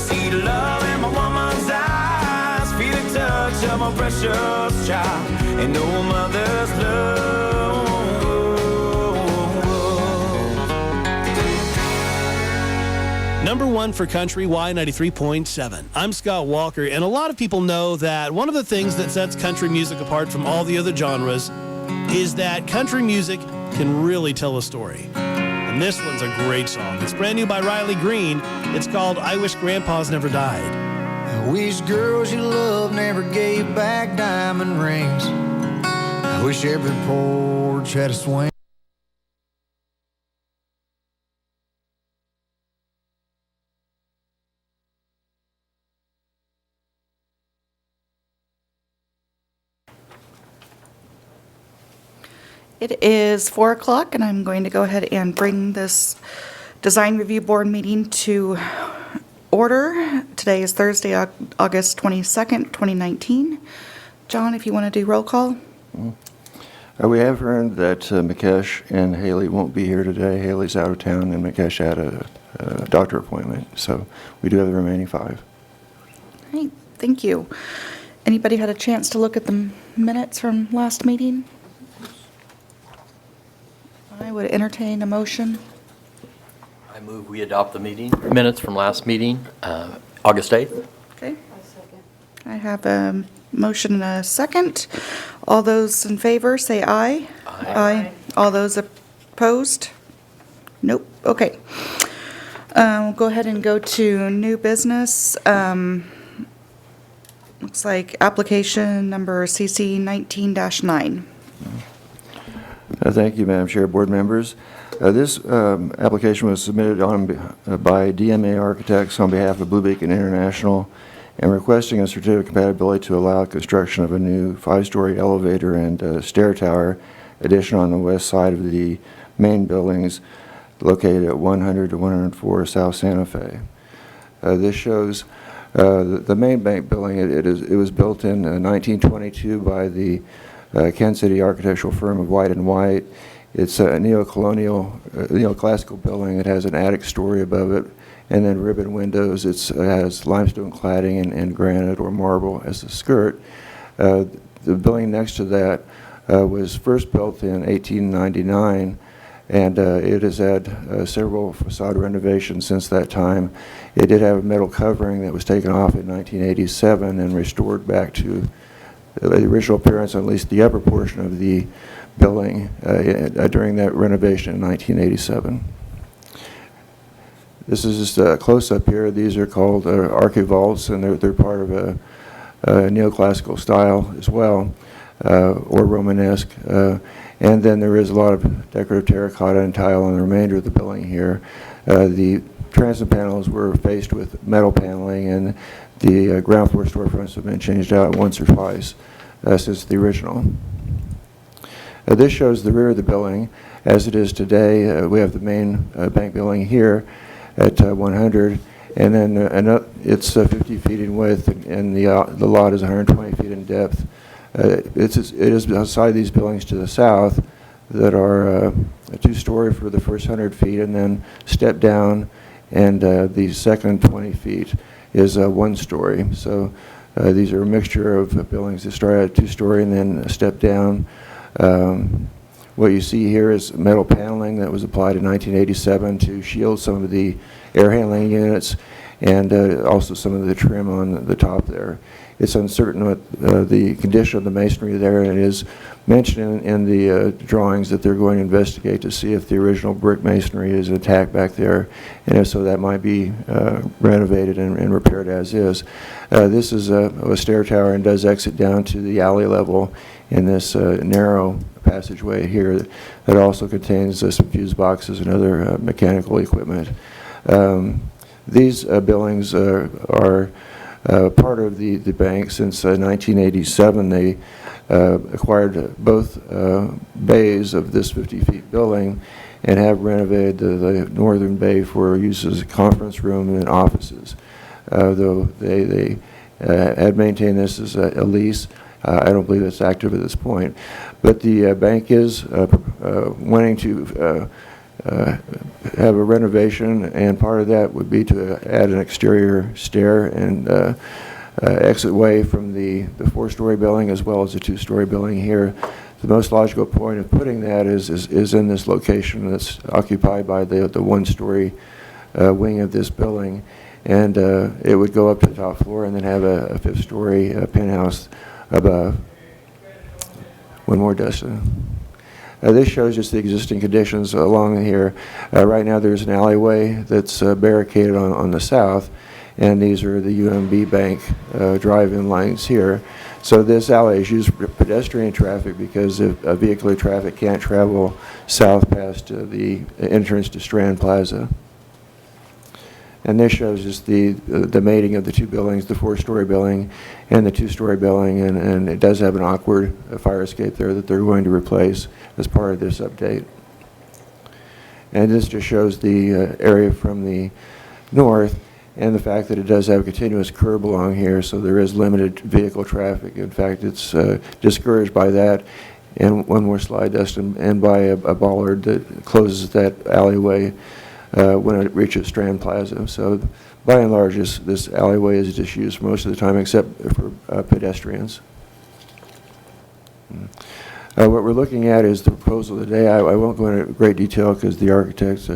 See the love in my woman's eyes, feel the touch of my precious child, and no mother's love. Number one for country, Y93.7. I'm Scott Walker, and a lot of people know that one of the things that sets country music apart from all the other genres is that country music can really tell a story. And this one's a great song. It's brand new by Riley Green. It's called I Wish Grandpa's Never Died. I wish girls you love never gave back diamond rings. I wish every porch had a swing. It is 4 o'clock, and I'm going to go ahead and bring this Design Review Board meeting to order. Today is Thursday, August 22nd, 2019. John, if you want to do roll call. We have heard that Mikesh and Haley won't be here today. Haley's out of town, and Mikesh had a doctor appointment, so we do have the remaining 5. All right, thank you. Anybody had a chance to look at the minutes from last meeting? I would entertain a motion. I move we adopt the minutes from last meeting, August 8th. Okay. I have a motion and a second. All those in favor, say aye. Aye. All those opposed? Nope. Okay. We'll go ahead and go to new business. Looks like application number CC 19-9. Thank you, Madam Chair, board members. This application was submitted by DMA Architects on behalf of Blue Beacon International and requesting a certificate of compatibility to allow construction of a new 5-story elevator and stair tower addition on the west side of the main buildings located at 100 to 104 South Santa Fe. This shows the main bank building. It was built in 1922 by the Kansas City architectural firm of White & White. It's a neoclassical building. It has an attic story above it, and then ribbon windows. It has limestone cladding and granite or marble as the skirt. The building next to that was first built in 1899, and it has had several facade renovations since that time. It did have a metal covering that was taken off in 1987 and restored back to the original appearance, at least the upper portion of the building during that renovation in 1987. This is just a close-up here. These are called archivolts, and they're part of a neoclassical style as well, or Romanesque. And then there is a lot of decorative terracotta and tile on the remainder of the building here. The transom panels were faced with metal paneling, and the ground floor storefronts have been changed out once or twice since the original. This shows the rear of the building as it is today. We have the main bank building here at 100, and then it's 50 feet in width, and the lot is 120 feet in depth. It is outside these buildings to the south that are a 2-story for the first 100 feet, and then step down, and the second 20 feet is 1-story. So these are a mixture of buildings that start at 2-story and then step down. What you see here is metal paneling that was applied in 1987 to shield some of the air handling units, and also some of the trim on the top there. It's uncertain what the condition of the masonry there, and it is mentioned in the drawings that they're going to investigate to see if the original brick masonry is intact back there, and if so, that might be renovated and repaired as is. This is a stair tower and does exit down to the alley level in this narrow passageway here that also contains some fuse boxes and other mechanical equipment. These buildings are part of the bank since 1987. They acquired both bays of this 50-feet building and have renovated the northern bay for use as a conference room and offices. Though they had maintained this as a lease, I don't believe it's active at this point. But the bank is wanting to have a renovation, and part of that would be to add an exterior stair and exit way from the 4-story building as well as the 2-story building here. The most logical point of putting that is in this location that's occupied by the 1-story wing of this building, and it would go up to the top floor and then have a 5th-story penthouse above. One more, Dustin. This shows just the existing conditions along here. Right now there's an alleyway that's barricaded on the south, and these are the UMB Bank drive-in lines here. So this alley is used for pedestrian traffic because vehicular traffic can't travel south past the entrance to Strand Plaza. And this shows just the mating of the 2 buildings, the 4-story building and the 2-story building, and it does have an awkward fire escape there that they're going to replace as part of this update. And this just shows the area from the north and the fact that it does have a continuous curb along here, so there is limited vehicle traffic. In fact, it's discouraged by that. And one more slide, Dustin, and by a bollard that closes that alleyway when it reaches Strand Plaza. So by and large, this alleyway is just used most of the time except for pedestrians. What we're looking at is the proposal today. I won't go into great detail because the architect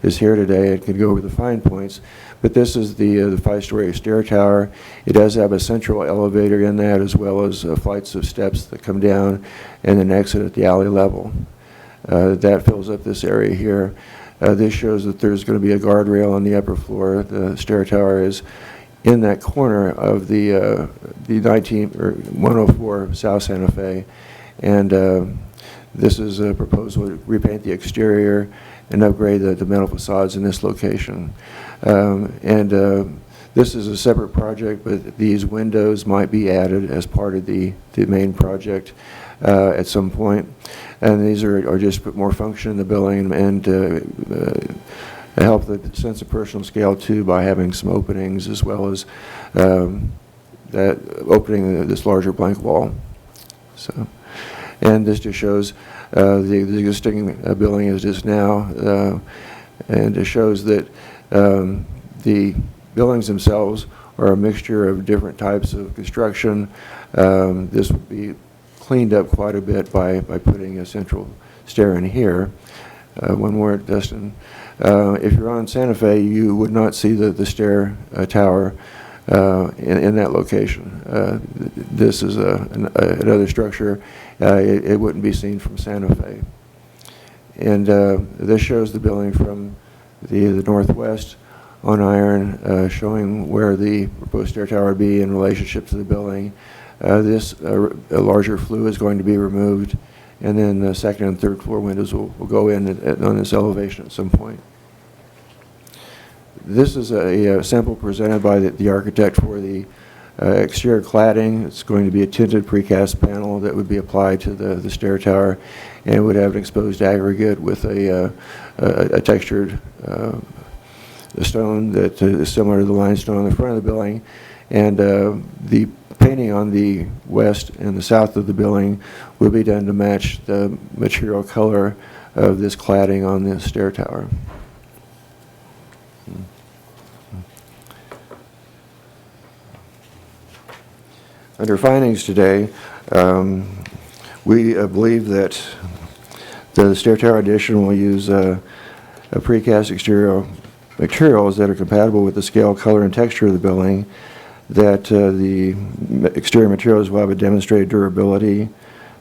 is here today and can go over the fine points. But this is the 5-story stair tower. It does have a central elevator in that, as well as flights of steps that come down and then exit at the alley level. That fills up this area here. This shows that there's going to be a guardrail on the upper floor. The stair tower is in that corner of the 104 South Santa Fe. And this is a proposal to repaint the exterior and upgrade the metal facades in this location. This is a separate project, but these windows might be added as part of the main project at some point. And these are just put more function in the building and help the sense of personal scale too by having some openings as well as that opening this larger blank wall. So. And this just shows the existing building as it is now, and it shows that the buildings themselves are a mixture of different types of construction. This would be cleaned up quite a bit by putting a central stair in here. One more, Dustin. If you're on Santa Fe, you would not see the stair tower in that location. This is another structure. It wouldn't be seen from Santa Fe. And this shows the building from the northwest on Iron, showing where the proposed stair tower would be in relationship to the building. This larger flue is going to be removed, and then the second and third floor windows will go in on this elevation at some point. This is a sample presented by the architect for the exterior cladding. It's going to be a tinted precast panel that would be applied to the stair tower, and it would have an exposed aggregate with a textured stone that is similar to the limestone on the front of the building. And the painting on the west and the south of the building will be done to match the material color of this cladding on the stair tower. Under findings today, we believe that the stair tower addition will use a precast exterior materials that are compatible with the scale, color, and texture of the building, that the exterior materials will have a demonstrated durability,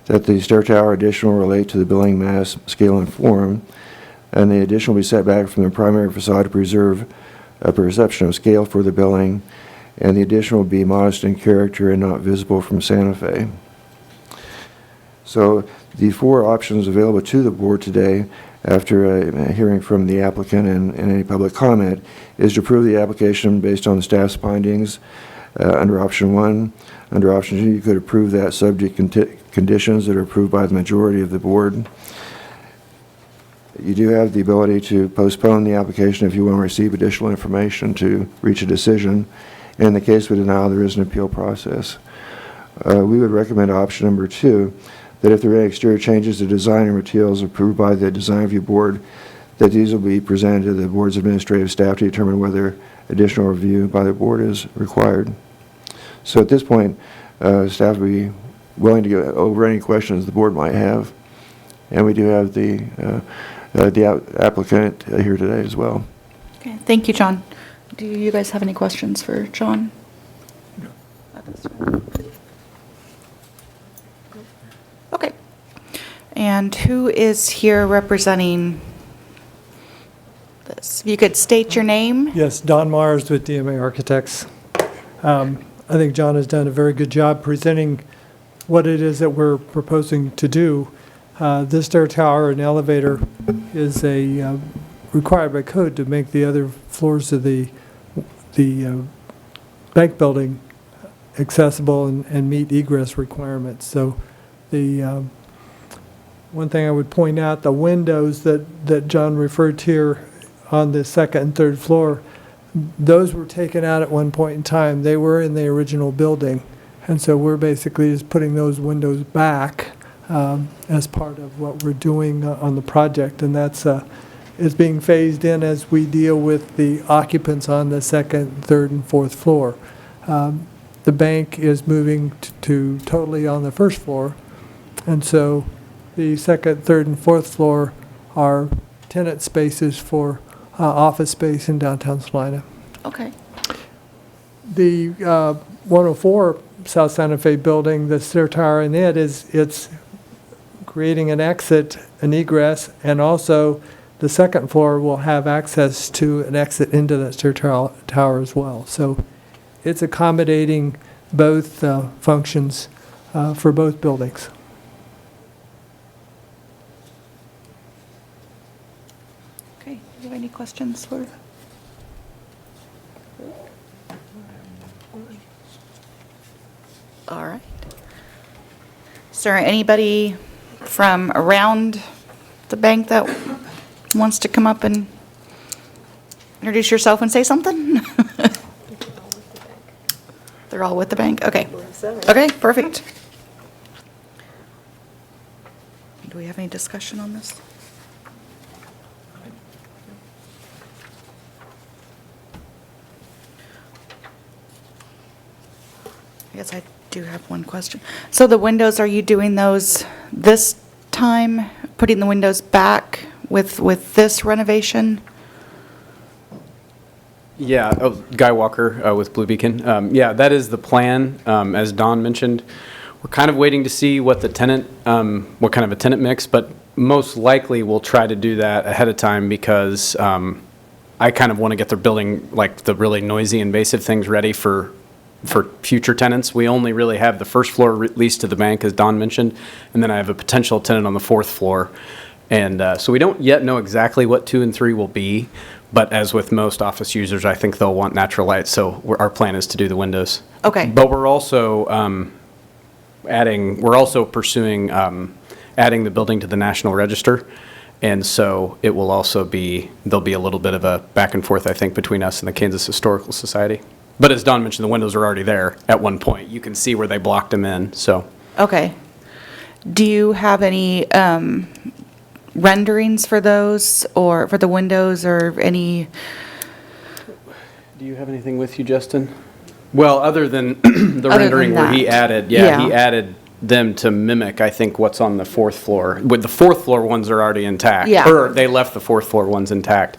that the stair tower addition will relate to the building mass, scale, and form, and the addition will be set back from the primary facade to preserve a perception of scale for the building, and the addition will be modest in character and not visible from Santa Fe. So the 4 options available to the board today, after hearing from the applicant and any public comment, is to approve the application based on the staff's findings under option 1. Under option 2, you could approve that subject conditions that are approved by the majority of the board. You do have the ability to postpone the application if you want to receive additional information to reach a decision. In the case of a denial, there is an appeal process. We would recommend option number 2, that if there are any exterior changes to design and materials approved by the design review board, that these will be presented to the board's administrative staff to determine whether additional review by the board is required. So at this point, staff will be willing to go over any questions the board might have. And we do have the applicant here today as well. Okay, thank you, John. Do you guys have any questions for John? Okay. And who is here representing this? If you could state your name. Yes, Don Mars with DMA Architects. I think John has done a very good job presenting what it is that we're proposing to do. This stair tower and elevator is required by code to make the other floors of the bank building accessible and meet egress requirements. So the one thing I would point out, the windows that John referred to here on the second and third floor, those were taken out at one point in time. They were in the original building. And so we're basically just putting those windows back as part of what we're doing on the project. And that's is being phased in as we deal with the occupants on the second, third, and fourth floor. The bank is moving to totally on the first floor. And so the second, third, and fourth floor are tenant spaces for office space in downtown Salina. Okay. The 104 South Santa Fe building, the stair tower in it's creating an exit, an egress, and also the second floor will have access to an exit into that stair tower as well. So it's accommodating both functions for both buildings. Okay, do you have any questions for? All right. Is there anybody from around the bank that wants to come up and introduce yourself and say something? They're all with the bank? Okay. Okay, perfect. Do we have any discussion on this? I guess I do have one question. So the windows, are you doing those this time, putting the windows back with this renovation? Yeah, Guy Walker with Blue Beacon. Yeah, that is the plan. As Don mentioned, we're kind of waiting to see what the tenant, what kind of a tenant mix, but most likely we'll try to do that ahead of time because I kind of want to get their building, like the really noisy, invasive things ready for future tenants. We only really have the first floor leased to the bank, as Don mentioned, and then I have a potential tenant on the fourth floor. And so we don't yet know exactly what 2 and 3 will be, but as with most office users, I think they'll want natural light, so our plan is to do the windows. Okay. But we're also pursuing adding the building to the National Register, and so it will also be, there'll be a little bit of a back and forth, I think, between us and the Kansas Historical Society. But as Don mentioned, the windows are already there at one point. You can see where they blocked them in, so. Okay. Do you have any renderings for those, or for the windows, or any? Do you have anything with you, Justin? Well, other than the rendering where he added, he added them to mimic, I think, what's on the fourth floor. With the fourth floor ones are already intact. Yeah. Or they left the fourth floor ones intact.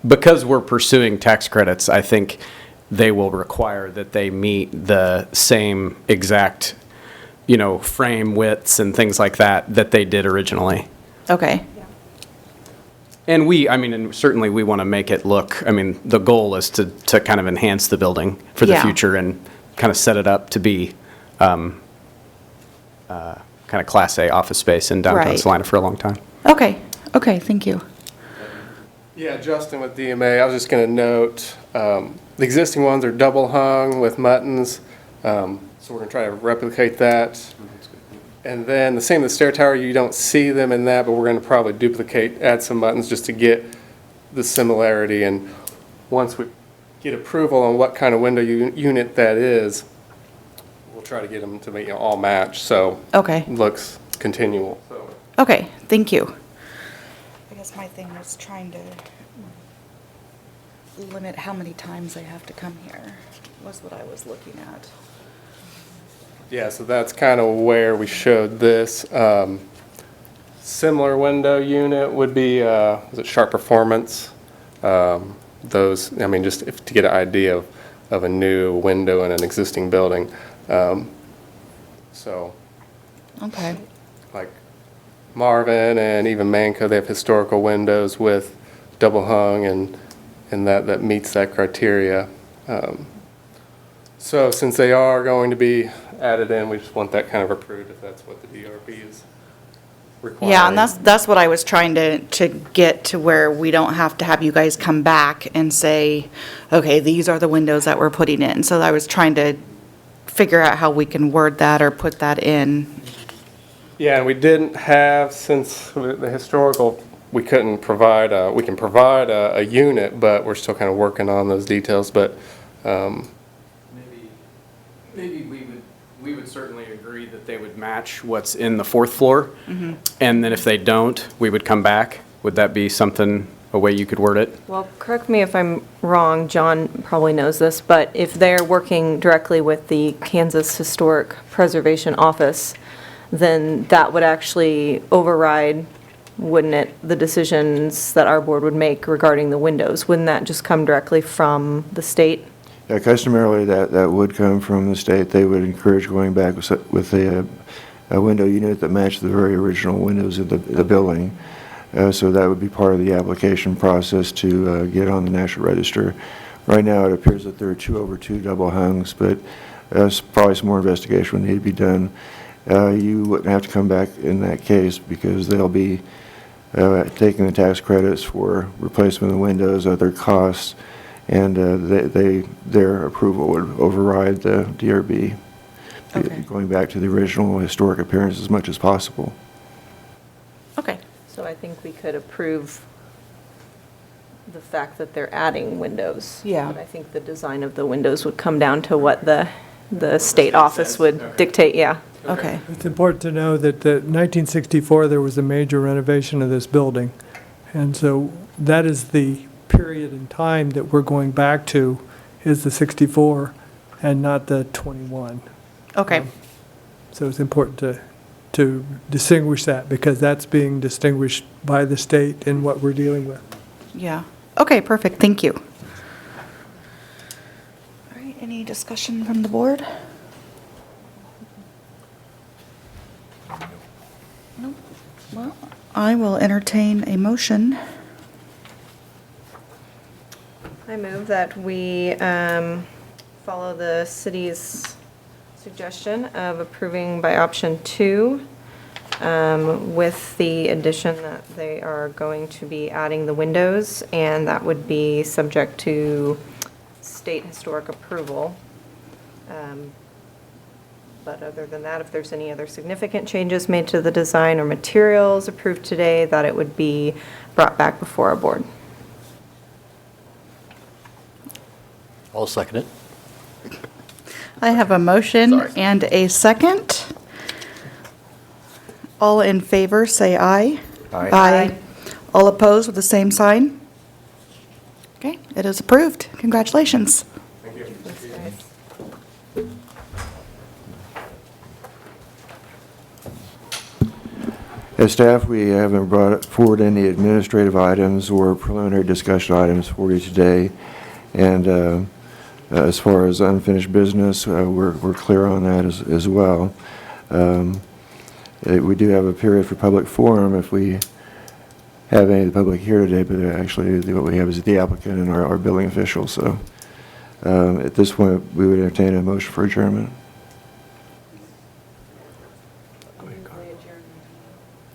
Because we're pursuing tax credits, I think they will require that they meet the same exact, frame widths and things like that they did originally. Okay. And and certainly we want to make it look, the goal is to kind of enhance the building for the future and kind of set it up to be kind of Class A office space in downtown Salina for a long time. Okay. Okay, thank you. Yeah, Justin with DMA. I was just going to note, the existing ones are double hung with muttons, so we're going to try to replicate that. And then the same with the stair tower, you don't see them in that, but we're going to probably add some buttons just to get the similarity. And once we get approval on what kind of window unit that is, we'll try to get them to be all match, so Okay. it looks continual. So. Okay, thank you. I guess guess my thing was trying to limit how many times they have to come here, was what I was looking at. Yeah, so that's kind of where we showed this. Similar window unit would be, was it Sharp Performance? Those, I mean, just to get an idea of a new window in an existing building. So, Okay. like Marvin and even Manco, they have historical windows with double hung, and that meets that criteria. So since they are going to be added in, we just want that kind of approved if that's what the DRB is requiring. Yeah, and that's what I was trying to get to, where we don't have to have you guys come back and say, okay, these are the windows that we're putting in. So I was trying to figure out how we can word that or put that in. Yeah, and we didn't have, since the historical, we couldn't provide, we can provide a unit, but we're still kind of working on those details, but, Maybe we would certainly agree that they would match what's in the fourth floor. And then if they don't, we would come back. Would that be something, a way you could word it? Well, correct me if I'm wrong, John probably knows this, but if they're working directly with the Kansas Historic Preservation Office, then that would actually override, wouldn't it, the decisions that our board would make regarding the windows? Wouldn't that just come directly from the state? Yeah, customarily, that would come from the state. They would encourage going back with a window unit that matched the very original windows of the building. So that would be part of the application process to get on the National Register. Right now, it appears that there are 2 over 2 double hungs, but probably some more investigation would need to be done. You wouldn't have to come back in that case because they'll be taking the tax credits for replacement of the windows, other costs, and their approval would override the DRB, Okay. going back to the original historic appearance as much as possible. Okay. So I think we could approve the fact that they're adding windows. Yeah. But I think the design of the windows would come down to what the state office would dictate, yeah. Okay. It's important to know that the 1964, there was a major renovation of this building. And so that is the period in time that we're going back to, is the 64 and not the 21. Okay. So it's important to distinguish that, because that's being distinguished by the state in what we're dealing with. Yeah. Okay, perfect. Thank you. All right, any discussion from the board? Nope. Well, I will entertain a motion. I move that we follow the city's suggestion of approving by option 2 with the addition that they are going to be adding the windows, and that would be subject to state historic approval. But other than that, if there's any other significant changes made to the design or materials approved today, that it would be brought back before our board. I'll second it. I have a motion Sorry. and a second. All in favor, say aye. Aye. Aye. All opposed with the same sign? Okay, it is approved. Congratulations. As staff, we haven't brought forward any administrative items or preliminary discussion items for you today. And as far as unfinished business, we're clear on that as well. We do have a period for public forum if we have any of the public here today, but actually what we have is the applicant and our building official. So at this point, we would entertain a motion for adjournment.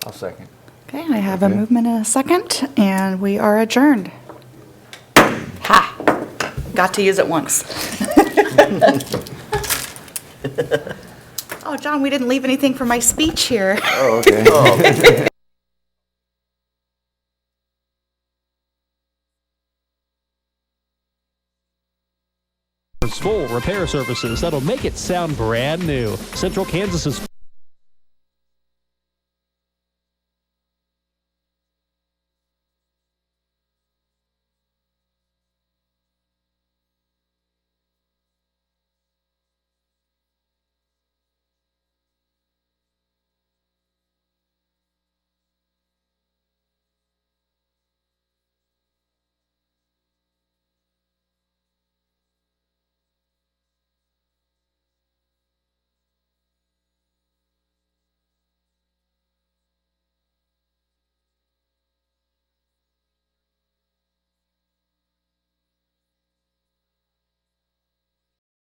I'll second. Okay, I have a Okay. movement and a second, and we are adjourned. Ha! Got to use it once. Oh, John, we didn't leave anything for my speech here. Oh, okay. Full repair services that'll make it sound brand new. Central Kansas's